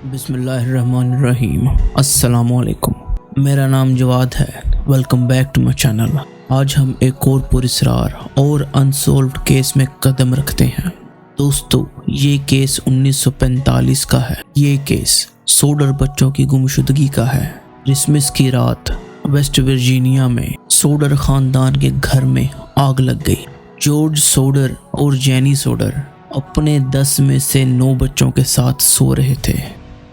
بسم اللہ الرحمن الرحیم۔ السلام علیکم، میرا نام جواد ہے۔ Welcome back to my channel. آج ہم ایک اور پراسرار اور انسولوڈ کیس میں قدم رکھتے ہیں۔ دوستو، یہ کیس 1945 کا ہے۔ یہ کیس سوڈر بچوں کی گمشدگی کا ہے۔ کرسمس کی رات ویسٹ ورجینیا میں سوڈر خاندان کے گھر میں آگ لگ گئی۔ جارج سوڈر اور جینی سوڈر اپنے 10 میں سے 9 بچوں کے ساتھ سو رہے تھے۔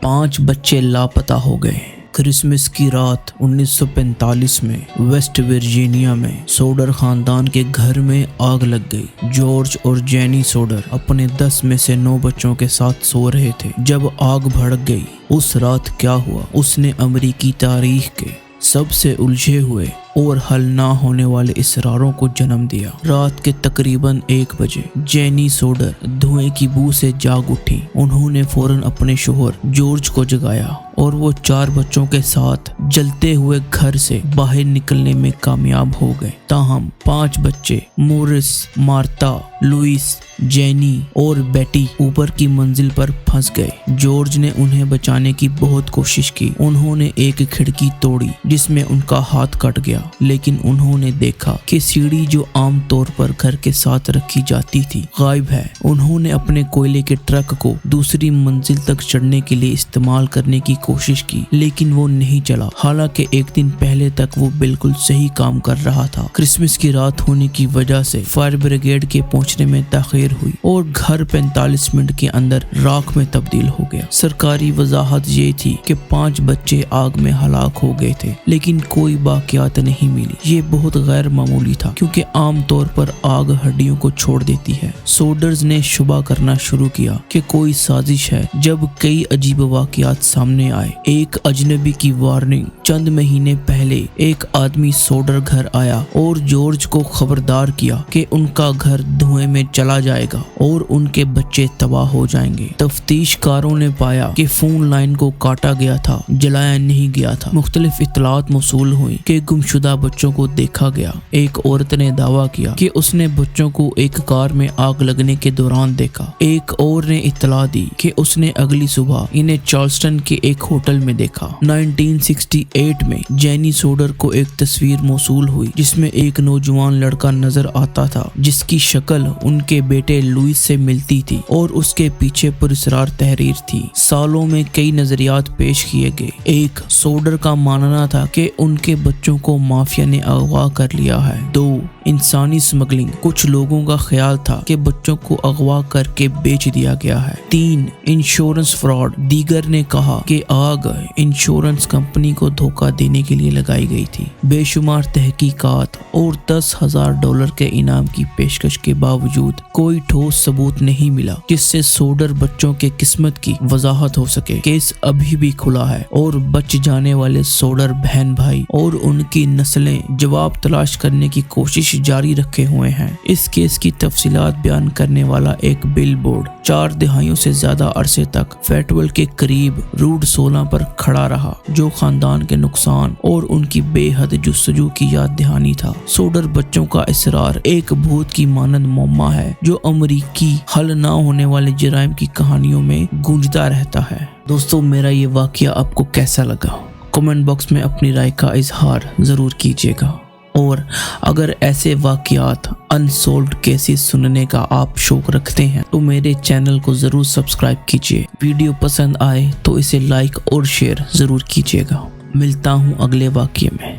5 بچے لاپتہ ہو گئے۔ کرسمس کی رات 1945 میں ویسٹ ورجینیا میں سوڈر خاندان کے گھر میں آگ لگ گئی۔ جارج اور جینی سوڈر اپنے 10 میں سے 9 بچوں کے ساتھ سو رہے تھے جب آگ بھڑک گئی۔ اس رات کیا ہوا، اس نے امریکی تاریخ کے سب سے الجھے ہوئے اور حل نہ ہونے والے اسراروں کو جنم دیا۔ رات کے تقریباً 1 بجے جینی سوڈر دھوئیں کی بو سے جاگ اٹھی۔ انہوں نے فوراً اپنے شوہر جارج کو جگایا اور وہ 4 بچوں کے ساتھ جلتے ہوئے گھر سے باہر نکلنے میں کامیاب ہو گئے۔ تاہم 5 بچے مورس، مارتا، لوئس، جینی اور بیٹی اوپر کی منزل پر پھنس گئے۔ جارج نے انہیں بچانے کی بہت کوشش کی۔ انہوں نے ایک کھڑکی توڑی جس میں ان کا ہاتھ کٹ گیا، لیکن انہوں نے دیکھا کہ سیڑھی جو عام طور پر گھر کے ساتھ رکھی جاتی تھی غائب ہے۔ انہوں نے اپنے کوئلے کے ٹرک کو دوسری منزل تک چڑھنے کے لیے استعمال کرنے کی کوشش کی، لیکن وہ نہیں چلا، حالانکہ ایک دن پہلے تک وہ بالکل صحیح کام کر رہا تھا۔ کرسمس کی رات ہونے کی وجہ سے فائر بریگیڈ کے پہنچنے میں تاخیر ہوئی اور گھر 45 منٹ کے اندر راکھ میں تبدیل ہو گیا۔ سرکاری وضاحت یہ تھی کہ 5 بچے آگ میں ہلاک ہو گئے تھے، لیکن کوئی باقیات نہیں ملی۔ یہ بہت غیر معمولی تھا کیونکہ عام طور پر آگ ہڈیوں کو چھوڑ دیتی ہے۔ سوڈرز نے شبہ کرنا شروع کیا کہ کوئی سازش ہے جب کئی عجیب واقعات سامنے آئے۔ ایک اجنبی کی وارننگ: چند مہینے پہلے ایک آدمی سوڈر گھر آیا اور جارج کو خبردار کیا کہ ان کا گھر دھوئیں میں چلا جائے گا اور ان کے بچے تباہ ہو جائیں گے۔ تفتیش کاروں نے پایا کہ فون لائن کو کاٹا گیا تھا، جلایا نہیں گیا تھا۔ مختلف اطلاعات موصول ہوئی کہ گمشدہ بچوں کو دیکھا گیا۔ ایک عورت نے دعویٰ کیا کہ اس نے بچوں کو ایک کار میں آگ لگنے کے دوران دیکھا۔ ایک اور نے اطلاع دی کہ اس نے اگلی صبح انہیں چارلسٹن کے ایک ہوٹل میں دیکھا۔ 1968 میں جینی سوڈر کو ایک تصویر موصول ہوئی جس میں ایک نوجوان لڑکا نظر آتا تھا جس کی شکل ان کے بیٹے لوئس سے ملتی تھی اور اس کے پیچھے پراسرار تحریر تھی۔ سالوں میں کئی نظریات پیش کیے گئے۔ ایک، سوڈر کا ماننا تھا کہ ان کے بچوں کو مافیا نے اغوا کر لیا ہے۔ 2، انسانی اسمگلنگ: کچھ لوگوں کا خیال تھا کہ بچوں کو اغوا کر کے بیچ دیا گیا ہے۔ 3، انشورنس فراڈ: دیگر نے کہا کہ آگ انشورنس کمپنی کو دھوکہ دینے کے لیے لگائی گئی تھی۔ بے شمار تحقیقات اور $10,000 کے انعام کی پیشکش کے باوجود کوئی ٹھوس ثبوت نہیں ملا جس سے سوڈر بچوں کے قسمت کی وضاحت ہو سکے۔ کیس ابھی بھی کھلا ہے اور بچ جانے والے سوڈر بہن بھائی اور ان کی نسلیں جواب تلاش کرنے کی کوشش جاری رکھے ہوئے ہیں۔ اس کیس کی تفصیلات بیان کرنے والا ایک بل بورڈ 4 دہائیوں سے زیادہ عرصے تک فیٹول کے قریب روڈ 16 پر کھڑا رہا، جو خاندان کے نقصان اور ان کی بے حد جستجو کی یاد دہانی تھا۔ سوڈر بچوں کا اسرار ایک بھوت کی مانند معمہ ہے جو امریکی حل نہ ہونے والے جرائم کی کہانیوں میں گونجتا رہتا ہے۔ دوستو، میرا یہ واقعہ آپ کو کیسا لگا؟ کمنٹ باکس میں اپنی رائے کا اظہار ضرور کیجیے گا، اور اگر ایسے واقعات انسولوڈ کیسز سننے کا آپ شوق رکھتے ہیں تو میرے چینل کو ضرور سبسکرائب کیجیے۔ ویڈیو پسند آئے تو اسے لائک اور شیئر ضرور کیجیے گا۔ ملتا ہوں اگلے واقعے میں۔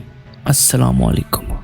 السلام علیکم۔